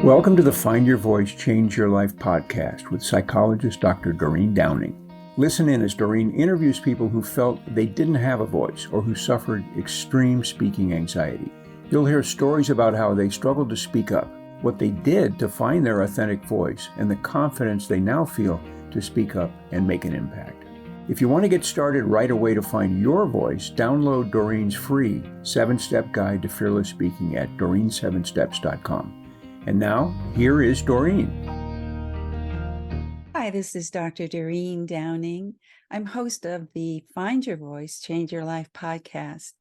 Welcome to the Find Your Voice, Change Your Life podcast with psychologist Dr. Doreen Downing. Listen in as Doreen interviews people who felt they didn't have a voice or who suffered extreme speaking anxiety. You'll hear stories about how they struggled to speak up, what they did to find their authentic voice, and the confidence they now feel to speak up and make an impact. If you want to get started right away to find your voice, download Doreen's free 7-step guide to fearless speaking at doreen7steps.com. And now, here is Doreen. Hi, this is Dr. Doreen Downing. I'm host of the Find Your Voice, Change Your Life podcast.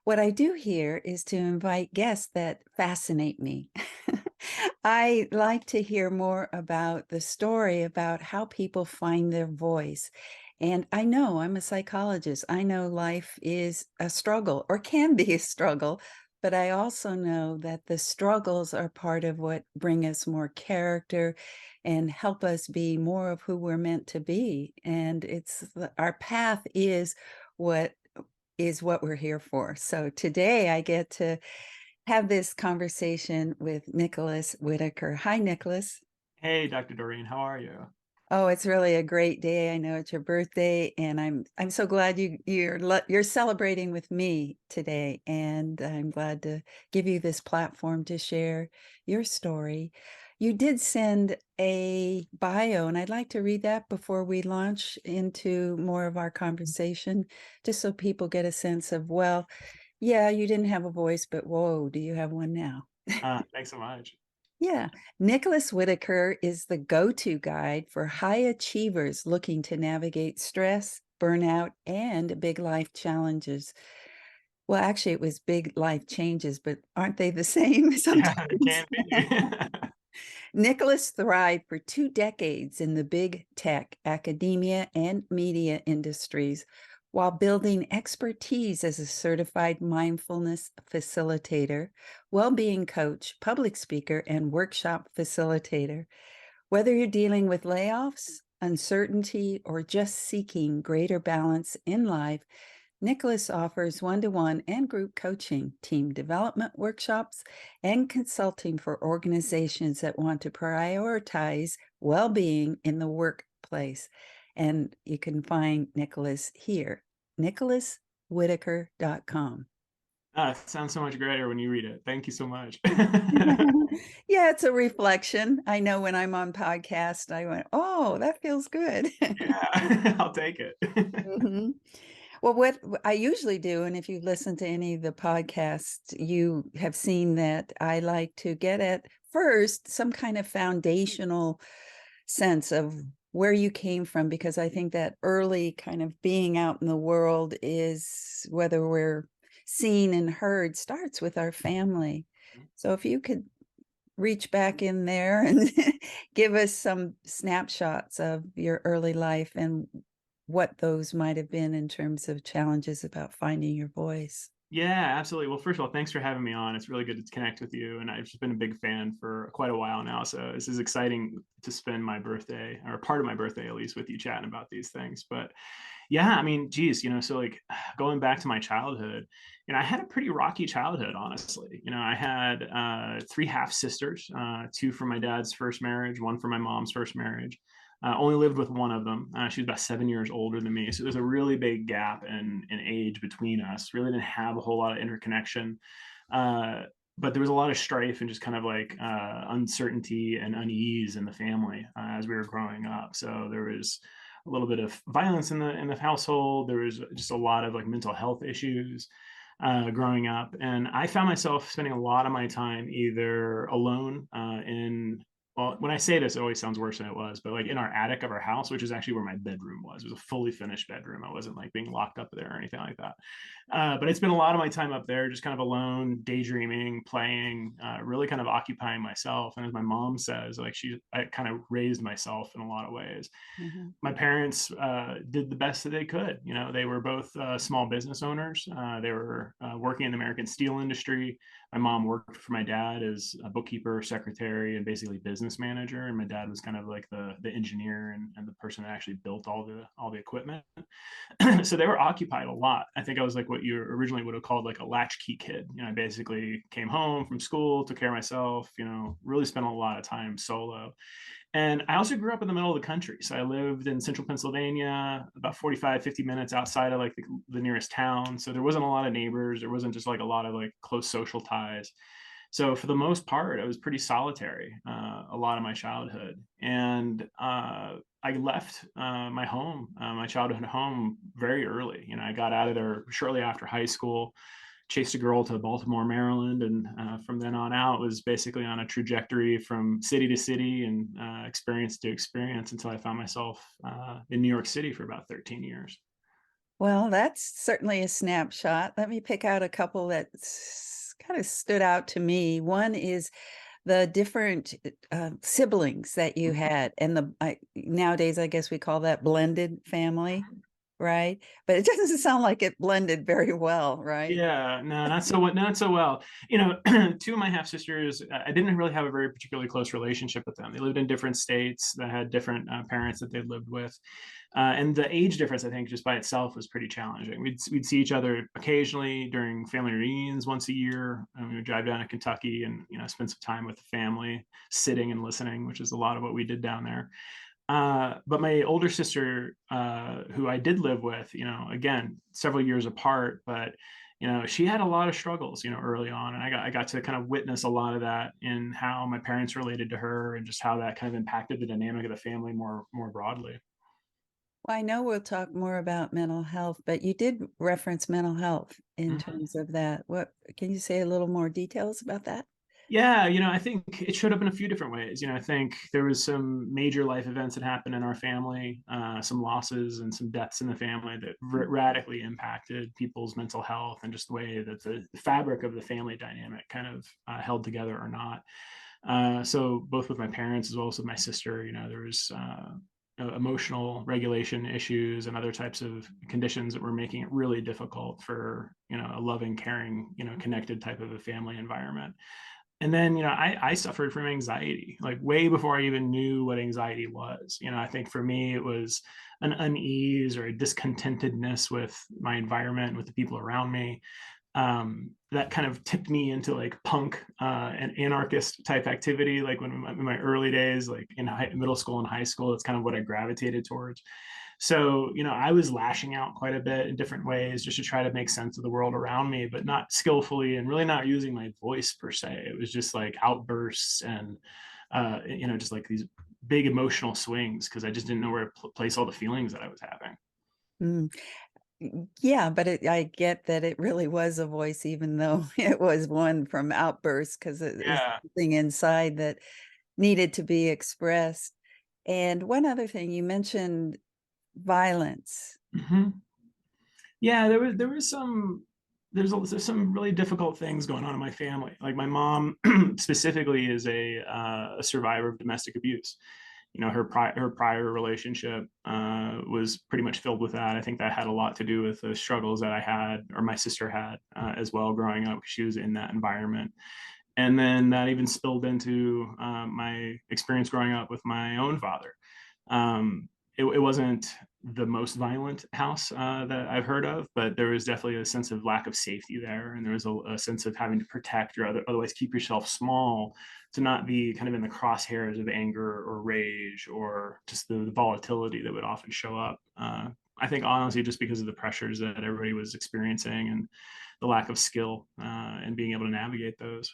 What I do here is to invite guests that fascinate me. I like to hear more about the story about how people find their voice. And I know I'm a psychologist. I know life is a struggle or can be a struggle, but I also know that the struggles are part of what bring us more character and help us be more of who we're meant to be. And our path what is what we're here for. So today I get to have this conversation with Nicholas Whitaker. Hi, Nicholas. Hey, Dr. Doreen, how are you? Oh, it's really a great day. I know it's your birthday, and I'm so glad you're celebrating with me today. And I'm glad to give you this platform to share your story. You did send a bio, and I'd like to read that before we launch into more of our conversation, just so people get a sense of, well, yeah, you didn't have a voice, but whoa, do you have one now? Thanks so much. Yeah. Nicholas Whitaker is the go-to guide for high achievers looking to navigate stress, burnout, and big life challenges. Well, actually, it was big life changes, but aren't they the same Yeah, it sometimes? can be. Nicholas thrived for 2 decades in the big tech, academia, and media industries while building expertise as a certified mindfulness facilitator, well-being coach, public speaker, and workshop facilitator. Whether you're dealing with layoffs, uncertainty, or just seeking greater balance in life, Nicholas offers one-to-one and group coaching, team development workshops, and consulting for organizations that want to prioritize well-being in the workplace. And you can find Nicholas here, nicholaswhitaker.com. It sounds so much greater when you read it. Thank you so much. Yeah, it's a reflection. I know when I'm on podcast, I went, oh, that feels good. Yeah, I'll take it. Mhm. Well, what I usually do, and if you listen to any of the podcasts, you have seen that I like to get at first some kind of foundational sense of where you came from, because I think that early kind of being out in the world is, whether we're seen and heard, starts with our family. So if you could reach back in there and give us some snapshots of your early life and what those might have been in terms of challenges about finding your voice. Yeah, absolutely. Well, first of all, thanks for having me on. It's really good to connect with you. And I've just been a big fan for quite a while now. So this is exciting to spend my birthday, or part of my birthday at least, with you chatting about these things. But yeah, I mean, geez, so like going back to my childhood, I had a pretty rocky childhood, honestly. I had 3 half sisters, 2 from my dad's first marriage, 1 from my mom's first marriage. Only lived with one of them. She was about 7 years older than me. So there's a really big gap in age between us. Really didn't have a whole lot of interconnection. Uh, but there was a lot of strife and just kind of like uncertainty and unease in the family as we were growing up. So there was a little bit of violence in the household. There was just a lot of like mental health issues growing up, and I found myself spending a lot of my time either alone in, well, when I say this, it always sounds worse than it was, but like in our attic of our house, which is actually where my bedroom was. It was a fully finished bedroom. I wasn't like being locked up there or anything like that. But it's been a lot of my time up there, just kind of alone, daydreaming, playing, really kind of occupying myself. And as my mom says, like I kind of raised myself in a lot of ways. Mhm. My parents did the best that they could. They were both small business owners. They were working in the American steel industry. my mom worked for my dad as a bookkeeper, secretary, and basically business manager. And my dad was kind of like the engineer and the person that actually built all the equipment. So they were occupied a lot. I think I was like what you originally would have called like a latchkey kid. I basically came home from school, took care of myself, really spent a lot of time solo. And I also grew up in the middle of the country. So I lived in central Pennsylvania, about 45, 50 minutes outside of like the nearest town. So there wasn't a lot of neighbors. There wasn't just like a lot of like close social ties. So for the most part, I was pretty solitary a lot of my childhood. And I left my home, my childhood home, very early. I got out of there shortly after high school, chased a girl to Baltimore, Maryland, and from then on out was basically on a trajectory from city to city and experience to experience until I found myself in New York City for about 13 years. Well, that's certainly a snapshot. Let me pick out a couple that kind of stood out to me. One is the different siblings that you had, and nowadays I guess we call that blended family, right? But it doesn't sound like it blended very well, right? Yeah, no, not so well. Two of my half sisters, I didn't really have a very particularly close relationship with them. They lived in different states that had different parents that they lived with, and the age difference, I think, just by itself was pretty challenging. We'd see each other occasionally during family reunions once a year. We would drive down to Kentucky and spend some time with the family, sitting and listening, which is a lot of what we did down there. But my older sister, who I did live with, again, several years apart, but she had a lot of struggles, early on, and I got to kind of witness a lot of that in how my parents related to her and just how that kind of impacted the dynamic of the family more broadly. Well, I know we'll talk more about mental health, but you did reference mental health in Mhm. terms of that. What can you say a little more details about that? Yeah, I think it showed up in a few different ways. I think there was some major life events that happened in our family, some losses and some deaths in the family that radically impacted people's mental health and just the way that the fabric of the family dynamic kind of held together or not. So both with my parents as well as with my sister, there was emotional regulation issues and other types of conditions that were making it really difficult for a loving, caring, connected type of a family environment. And then I suffered from anxiety like way before I even knew what anxiety was. I think for me it was an unease or a discontentedness with my environment, with the people around me, that kind of tipped me into like punk and anarchist type activity. Like when in my early days, like in middle school and high school, that's kind of what I gravitated towards. So, I was lashing out quite a bit in different ways just to try to make sense of the world around me, but not skillfully and really not using my voice per se. It was just like outbursts and, just like these big emotional swings because I just didn't know where to place all the feelings that I was having. Mm. Yeah, but I get that it really was a voice, even though it was one from outbursts, because it is Yeah. something inside that needed to be expressed. And one other thing, you mentioned violence. Mm-hmm. Yeah, there's some really difficult things going on in my family. Like my mom specifically is a survivor of domestic abuse. Her prior relationship was pretty much filled with that. I think that had a lot to do with the struggles that I had or my sister had as well growing up because she was in that environment. And then that even spilled into my experience growing up with my own father. It wasn't the most violent house that I've heard of, but there was definitely a sense of lack of safety there. And there was a sense of having to protect or otherwise keep yourself small to not be kind of in the crosshairs of anger or rage or just the volatility that would often show up. I think honestly, just because of the pressures that everybody was experiencing and the lack of skill and being able to navigate those.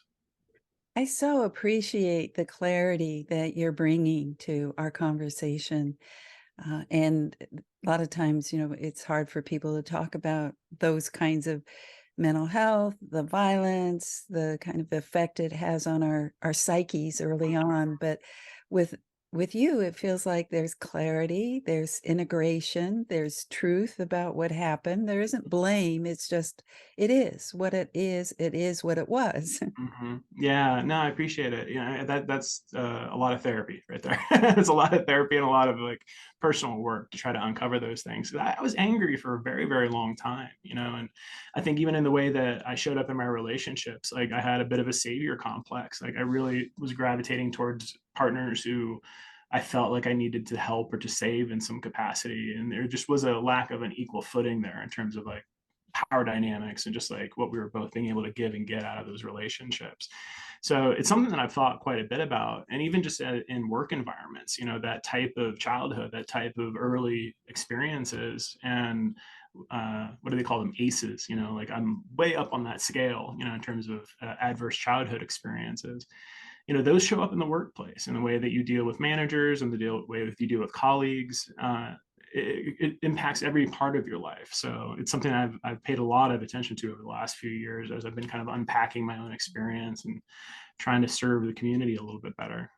I so appreciate the clarity that you're bringing to our conversation. And a lot of times, it's hard for people to talk about those kinds of mental health, the violence, the kind of effect it has on our psyches early on. But with with you, it feels like there's clarity, there's integration, there's truth about what happened. There isn't blame. It's just, it is what it is. It is what it was. Yeah, no, I appreciate it. That's a lot of therapy right there. It's a lot of therapy and a lot of like personal work to try to uncover those things. I was angry for a very, very long time, and I think even in the way that I showed up in my relationships, like I had a bit of a savior complex. Like I really was gravitating towards partners who I felt like I needed to help or to save in some capacity. And there just was a lack of an equal footing there in terms of like power dynamics and just like what we were both being able to give and get out of those relationships. So it's something that I've thought quite a bit about. And even just in work environments, that type of childhood, that type of early experiences, and what do they call them, ACEs, like I'm way up on that scale, in terms of adverse childhood experiences. Those show up in the workplace in the way that you deal with managers and the way that you deal with colleagues. It impacts every part of your life. So it's something I've paid a lot of attention to over the last few years as I've been kind of unpacking my own experience and trying to serve the community a little bit better.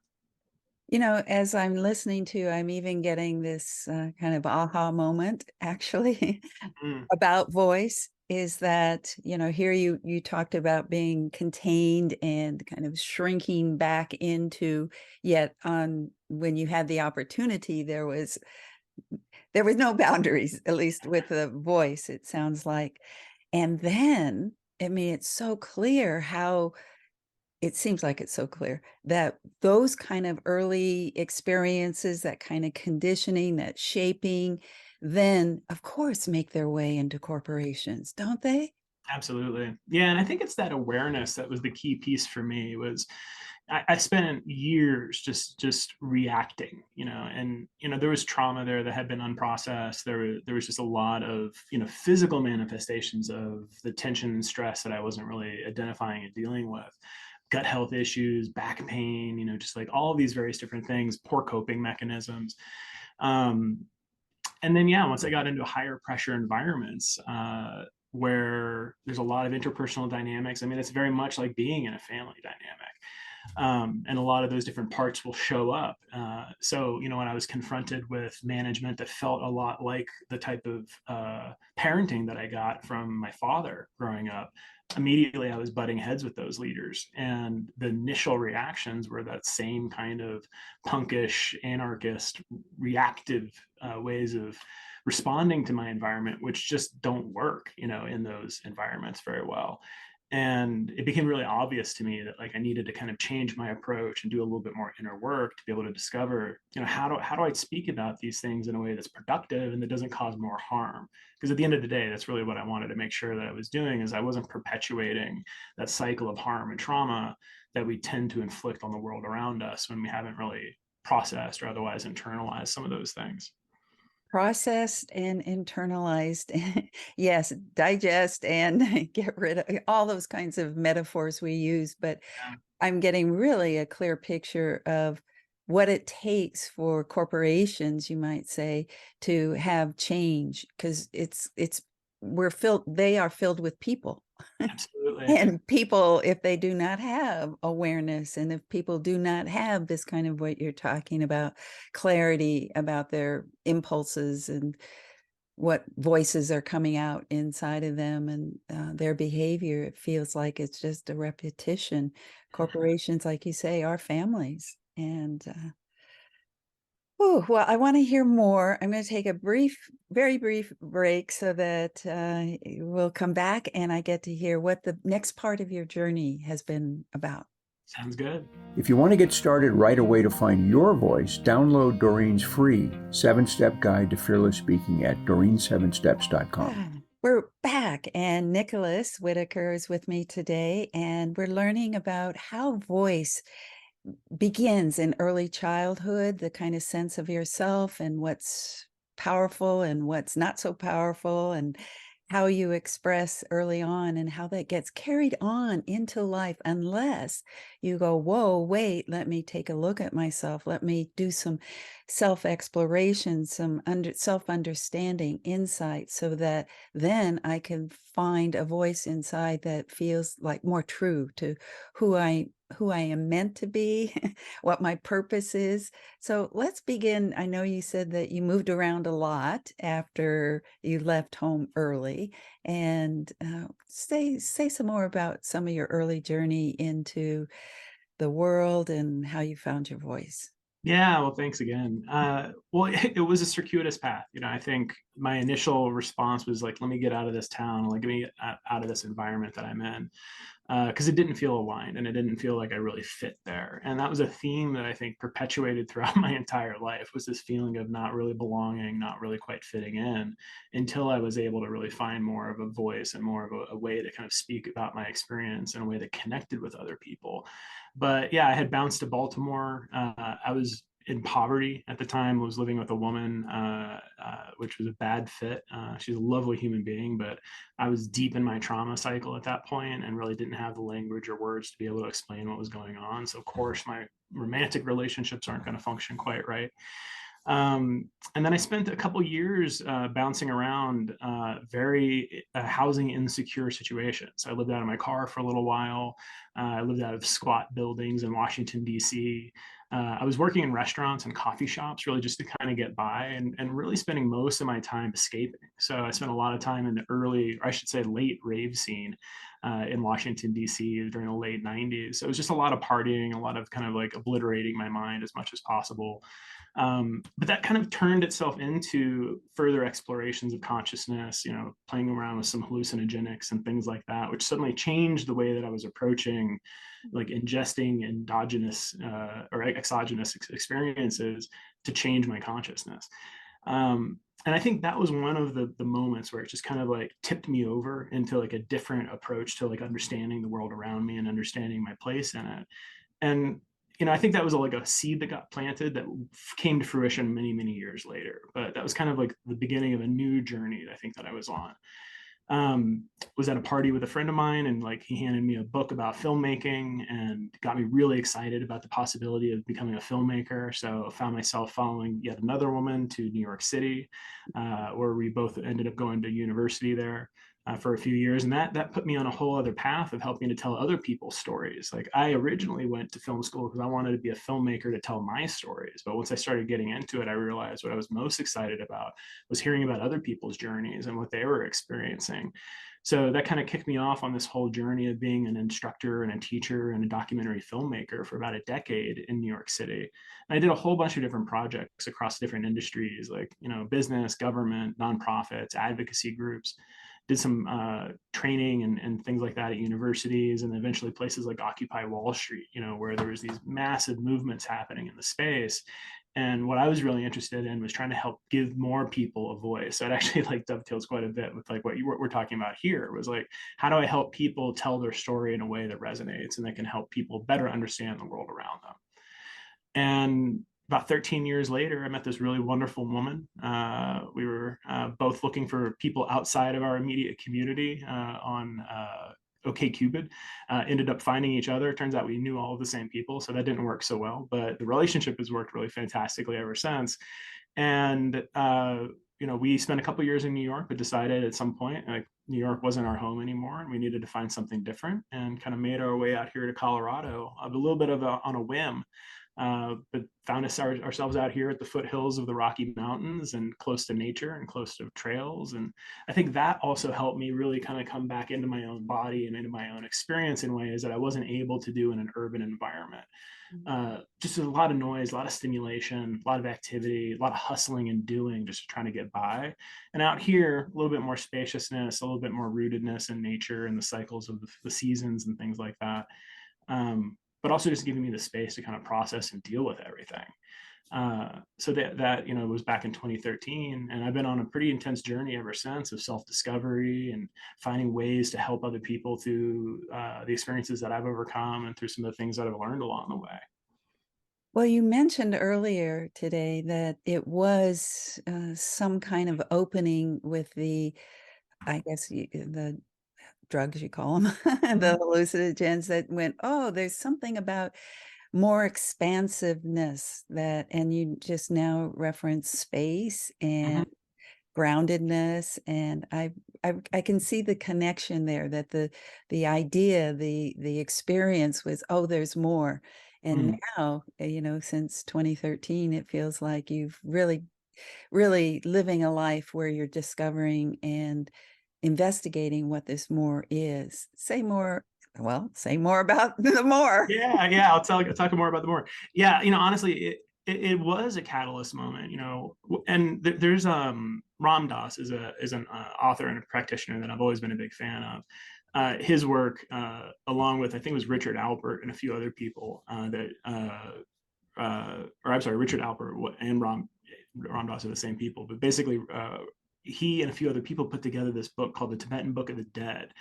As I'm listening to, I'm even getting this kind of aha moment, actually, Mm, about voice. Is that, here you talked about being contained and kind of shrinking back into, yet on when you had the opportunity, there was no boundaries, at least with the voice, it sounds like. And then, I mean, it's so clear how it seems like it's so clear that those kind of early experiences, that kind of conditioning, that shaping, then of course make their way into corporations, don't they? absolutely. Yeah. And I think it's that awareness that was the key piece for me was I spent years just reacting, and there was trauma there that had been unprocessed. There was just a lot of physical manifestations of the tension and stress that I wasn't really identifying and dealing with. Gut health issues, back pain, just like all of these various different things, poor coping mechanisms. Um, and then yeah, once I got into higher pressure environments, where there's a lot of interpersonal dynamics. I mean, it's very much like being in a family dynamic, and a lot of those different parts will show up. So, when I was confronted with management that felt a lot like the type of parenting that I got from my father growing up, immediately I was butting heads with those leaders. And the initial reactions were that same kind of punkish, anarchist, reactive ways of responding to my environment, which just don't work, in those environments very well. And it became really obvious to me that like I needed to kind of change my approach and do a little bit more inner work to be able to discover, how do I speak about these things in a way that's productive and that doesn't cause more harm? Because at the end of the day, that's really what I wanted to make sure that I was doing, is I wasn't perpetuating that cycle of harm and trauma that we tend to inflict on the world around us when we haven't really processed or otherwise internalized some of those things. Processed and internalized. Yes, digest and get rid of all those kinds of metaphors we use. But Yeah, I'm getting really a clear picture of what it takes for corporations, you might say, to have change, because they are filled with people. absolutely. And people, if they do not have awareness, and if people do not have this kind of what you're talking about, clarity about their impulses and what voices are coming out inside of them, and their behavior, it feels like it's just a repetition. Corporations, like you say, are families. And oh, well, I want to hear more. I'm going to take a very brief break so that we'll come back and I get to hear what the next part of your journey has been about. Sounds good. If you want to get started right away to find your voice, download Doreen's free 7-step guide to fearless speaking at doreen7steps.com. We're back, and Nicholas Whitaker is with me today, and we're learning about how voice begins in early childhood, the kind of sense of yourself and what's powerful and what's not so powerful, and how you express early on, and how that gets carried on into life unless you go, whoa, wait, let me take a look at myself. Let me do some self-exploration, some self-understanding, insight, so that then I can find a voice inside that feels like more true to who I who I am meant to be, what my purpose is. So let's begin. I know you said that you moved around a lot after you left home early, and say some more about some of your early journey into the world and how you found your voice. Yeah, well, thanks again. Well, it was a circuitous path. I think my initial response was like, let me get out of this town, like, get me out of this environment that I'm in, because it didn't feel aligned and it didn't feel like I really fit there. And that was a theme that I think perpetuated throughout my entire life, was this feeling of not really belonging, not really quite fitting in, until I was able to really find more of a voice and more of a way to kind of speak about my experience in a way that connected with other people. But yeah, I had bounced to Baltimore. I was in poverty at the time, was living with a woman, which was a bad fit. She's a lovely human being, but I was deep in my trauma cycle at that point and really didn't have the language or words to be able to explain what was going on. So of course my romantic relationships aren't going to function quite right. And then I spent a couple years bouncing around very housing insecure situations. I lived out of my car for a little while. I lived out of squat buildings in Washington, D.C. I was working in restaurants and coffee shops, really just to kind of get by, and really spending most of my time escaping. So I spent a lot of time in the early, or I should say late rave scene in Washington, D.C. during the late 90s. So it was just a lot of partying, a lot of kind of like obliterating my mind as much as possible. But that kind of turned itself into further explorations of consciousness, playing around with some hallucinogenics and things like that, which suddenly changed the way that I was approaching like ingesting endogenous or exogenous experiences to change my consciousness. And I think that was one of the moments where it just kind of like tipped me over into like a different approach to like understanding the world around me and understanding my place in it. And I think that was like a seed that got planted that came to fruition many, many years later. But that was kind of like the beginning of a new journey that I think that I was on. Was at a party with a friend of mine, and like he handed me a book about filmmaking and got me really excited about the possibility of becoming a filmmaker. So I found myself following yet another woman to New York City, where we both ended up going to university there. For a few years, and that put me on a whole other path of helping to tell other people's stories. Like I originally went to film school because I wanted to be a filmmaker to tell my stories, but once I started getting into it, I realized what I was most excited about was hearing about other people's journeys and what they were experiencing. So that kind of kicked me off on this whole journey of being an instructor and a teacher and a documentary filmmaker for about a decade in New York City. And I did a whole bunch of different projects across different industries, like business, government, nonprofits, advocacy groups. Did some training and things like that at universities, and eventually places like Occupy Wall Street, where there was these massive movements happening in the space. And what I was really interested in was trying to help give more people a voice. So it actually like dovetails quite a bit with like what we're talking about here, was like, how do I help people tell their story in a way that resonates and that can help people better understand the world around them? And about 13 years later, I met this really wonderful woman. We were both looking for people outside of our immediate community on OkCupid. Ended up finding each other. Turns out we knew all of the same people, so that didn't work so well. But the relationship has worked really fantastically ever since. And we spent a couple years in New York, but decided at some point like New York wasn't our home anymore, and we needed to find something different. And kind of made our way out here to Colorado, a little bit of on a whim. But found ourselves out here at the foothills of the Rocky Mountains and close to nature and close to trails. And I think that also helped me really kind of come back into my own body and into my own experience in ways that I wasn't able to do in an urban environment. Just a lot of noise, a lot of stimulation, a lot of activity, a lot of hustling and doing just trying to get by. And out here, a little bit more spaciousness, a little bit more rootedness in nature and the cycles of the seasons and things like that. But also just giving me the space to kind of process and deal with everything. So that was back in 2013, and I've been on a pretty intense journey ever since of self-discovery and finding ways to help other people through the experiences that I've overcome and through some of the things that I've learned along the way. Well, you mentioned earlier today that it was some kind of opening with the, I guess, the drugs, you call them, the hallucinogens that went, oh, there's something about more expansiveness and you just now reference space and groundedness. And I can see the connection there, that the idea, the experience was, oh, there's more. And Mm. now, since 2013, it feels like you've really living a life where you're discovering and investigating what this more is. Say more. Well, say more about the more. Yeah, I'll talk more about the more. Yeah, honestly, it was a catalyst moment, and there's Ram Dass is an author and a practitioner that I've always been a big fan of. His work, along with I think it was Richard Alpert and a few other people or I'm sorry, Richard Alpert and Ram Dass are the same people, but basically he and a few other people put together this book called the Tibetan Book of the Dead,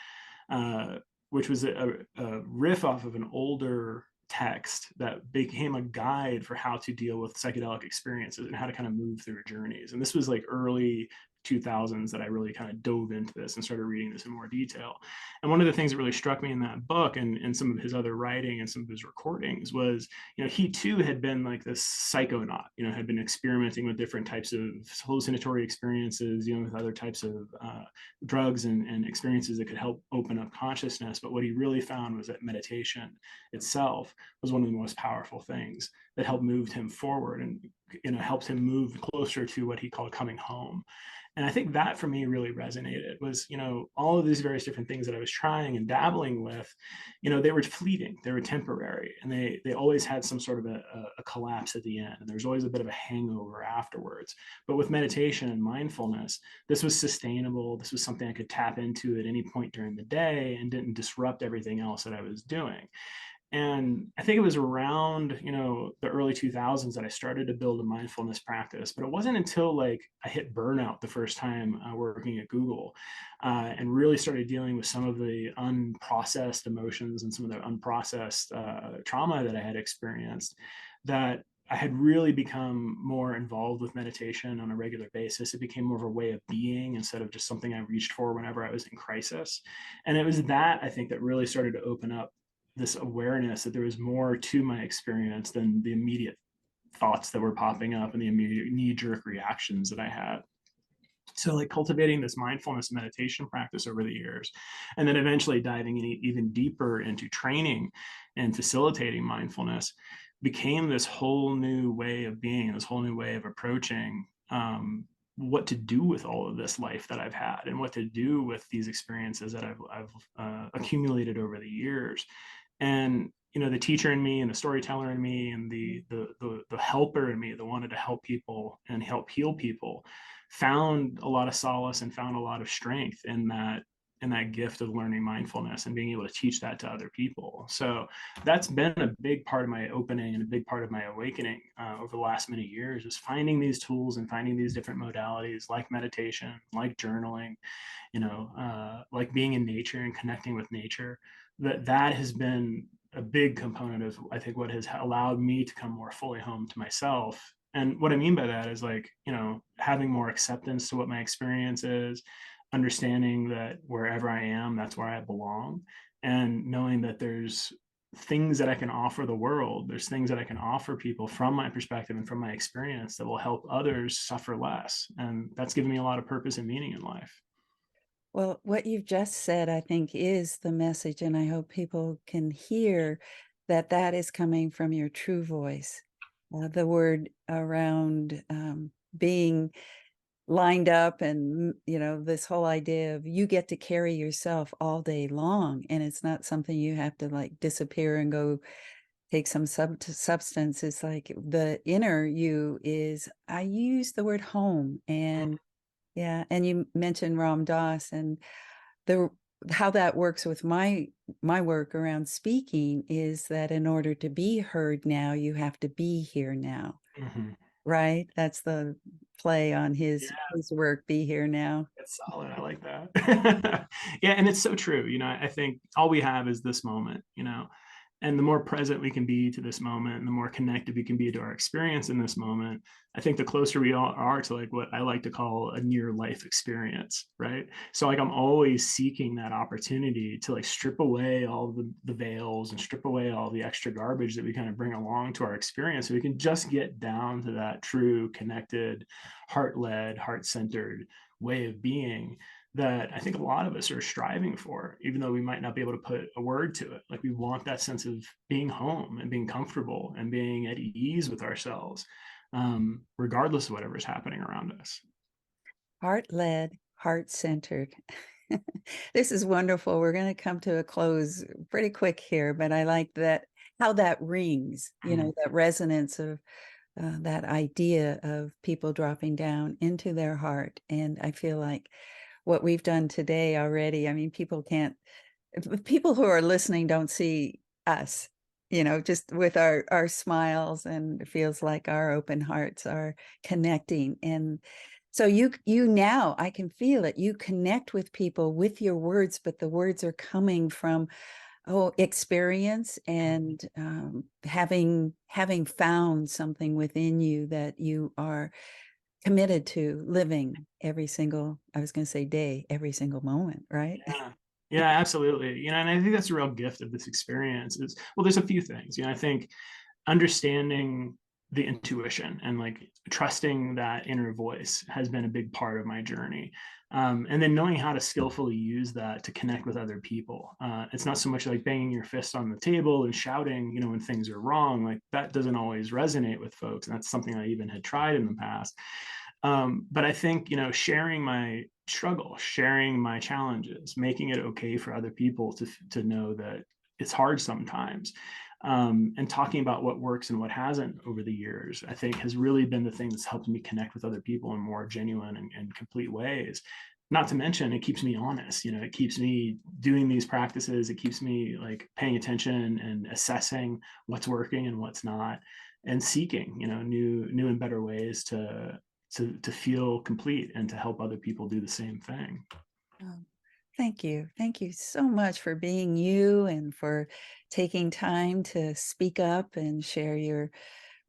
uh, which was a riff off of an older text that became a guide for how to deal with psychedelic experiences and how to kind of move through journeys. And this was like early 2000s that I really kind of dove into this and started reading this in more detail. And one of the things that really struck me in that book and some of his other writing and some of his recordings was, he too had been like this psychonaut, had been experimenting with different types of hallucinatory experiences, with other types of drugs and experiences that could help open up consciousness. But what he really found was that meditation itself was one of the most powerful things that helped move him forward and helped him move closer to what he called coming home. And I think that for me really resonated was, all of these various different things that I was trying and dabbling with, they were fleeting, they were temporary, and they always had some sort of a collapse at the end. And there's always a bit of a hangover afterwards. But with meditation and mindfulness, this was sustainable. This was something I could tap into at any point during the day and didn't disrupt everything else that I was doing. And I think it was around, the early 2000s that I started to build a mindfulness practice. But it wasn't until like I hit burnout the first time working at Google and really started dealing with some of the unprocessed emotions and some of the unprocessed trauma that I had experienced, that I had really become more involved with meditation on a regular basis. It became more of a way of being instead of just something I reached for whenever I was in crisis. And it was that, I think, that really started to open up this awareness that there was more to my experience than the immediate thoughts that were popping up and the immediate knee-jerk reactions that I had. So like cultivating this mindfulness meditation practice over the years, and then eventually diving in even deeper into training and facilitating mindfulness became this whole new way of being, this whole new way of approaching what to do with all of this life that I've had and what to do with these experiences that I've accumulated over the years. And the teacher in me and the storyteller in me and the helper in me that wanted to help people and help heal people found a lot of solace and found a lot of strength in that gift of learning mindfulness and being able to teach that to other people. So that's been a big part of my opening and a big part of my awakening over the last many years, is finding these tools and finding these different modalities like meditation, like journaling, like being in nature and connecting with nature. That has been a big component of, I think, what has allowed me to come more fully home to myself. And what I mean by that is like, having more acceptance to what my experience is, understanding that wherever I am, that's where I belong, and knowing that there's things that I can offer the world. There's things that I can offer people from my perspective and from my experience that will help others suffer less. And that's given me a lot of purpose and meaning in life. Well, what you've just said, I think, is the message, and I hope people can hear that that is coming from your true voice. The word around being lined up and, this whole idea of you get to carry yourself all day long, and it's not something you have to like disappear and go take some substance. It's like the inner you is, I use the word home. And yeah, and you mentioned Ram Dass and the how that works with my work around speaking is that in order to be heard now, you have to be here now. Mm-hmm. Right? That's the play on his Yeah, work, Be Here Now. it's solid. I like that. Yeah, and it's so true. I think all we have is this moment, and the more present we can be to this moment and the more connected we can be to our experience in this moment, I think the closer we all are to like what I like to call a near life experience, right? So like I'm always seeking that opportunity to like strip away all the veils and strip away all the extra garbage that we kind of bring along to our experience, so we can just get down to that true connected, heart-led, heart-centered way of being that I think a lot of us are striving for, even though we might not be able to put a word to it. Like we want that sense of being home and being comfortable and being at ease with ourselves, regardless of whatever's happening around us. Heart-led, heart-centered. This is wonderful. We're going to come to a close pretty quick here, but I like that, how that rings, that resonance of that idea of people dropping down into their heart. And I feel like what we've done today already, I mean, people who are listening don't see us, just with our smiles, and it feels like our open hearts are connecting. And so you now, I can feel it. You connect with people with your words, but the words are coming from experience and having found something within you that you are committed to living every single, I was going to say day, every single moment, right? Yeah, absolutely. And I think that's a real gift of this experience is, well, there's a few things. I think understanding the intuition and like trusting that inner voice has been a big part of my journey. And then knowing how to skillfully use that to connect with other people. It's not so much like banging your fist on the table and shouting, when things are wrong. Like that doesn't always resonate with folks. And that's something I even had tried in the past. But I think, sharing my struggle, sharing my challenges, making it okay for other people to know that it's hard sometimes, and talking about what works and what hasn't over the years, I think has really been the thing that's helped me connect with other people in more genuine and complete ways. Not to mention, it keeps me honest. It keeps me doing these practices. It keeps me like paying attention and assessing what's working and what's not, and seeking, new and better ways to feel complete and to help other people do the same thing. Oh, thank you. Thank you so much for being you and for taking time to speak up and share your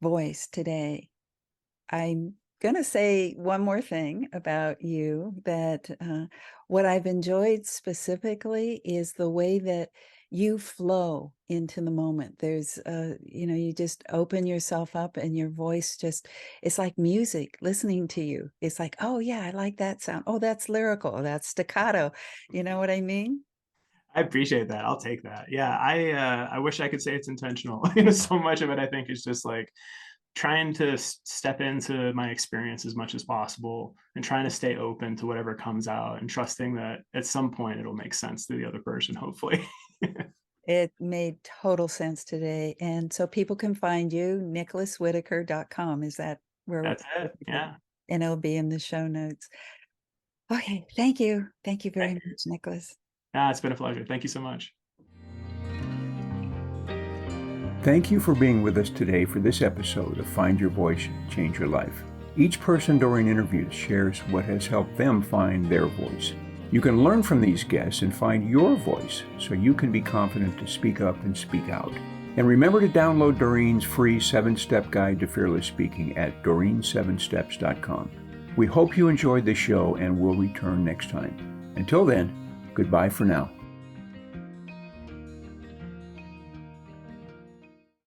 voice today. I'm going to say one more thing about you, that what I've enjoyed specifically is the way that you flow into the moment. There's, you just open yourself up and your voice it's like music listening to you. It's like, oh yeah, I like that sound. Oh, that's lyrical. That's staccato. You know what I mean? I appreciate that. I'll take that. Yeah, I wish I could say it's intentional. So much of it I think is just like trying to step into my experience as much as possible and trying to stay open to whatever comes out and trusting that at some point it'll make sense to the other person, hopefully. It made total sense today. And so people can find you, nicholaswhitaker.com. Is that where? That's it. Yeah. And it'll be in the show notes. Okay. Thank you. Thank you very much, Nicholas. It's been a pleasure. Thank you so much. Thank you for being with us today for this episode of Find Your Voice, Change Your Life. Each person during interviews shares what has helped them find their voice. You can learn from these guests and find your voice so you can be confident to speak up and speak out. And remember to download Doreen's free 7-step guide to fearless speaking at doreen7steps.com. We hope you enjoyed the show and will return next time. Until then, goodbye for now.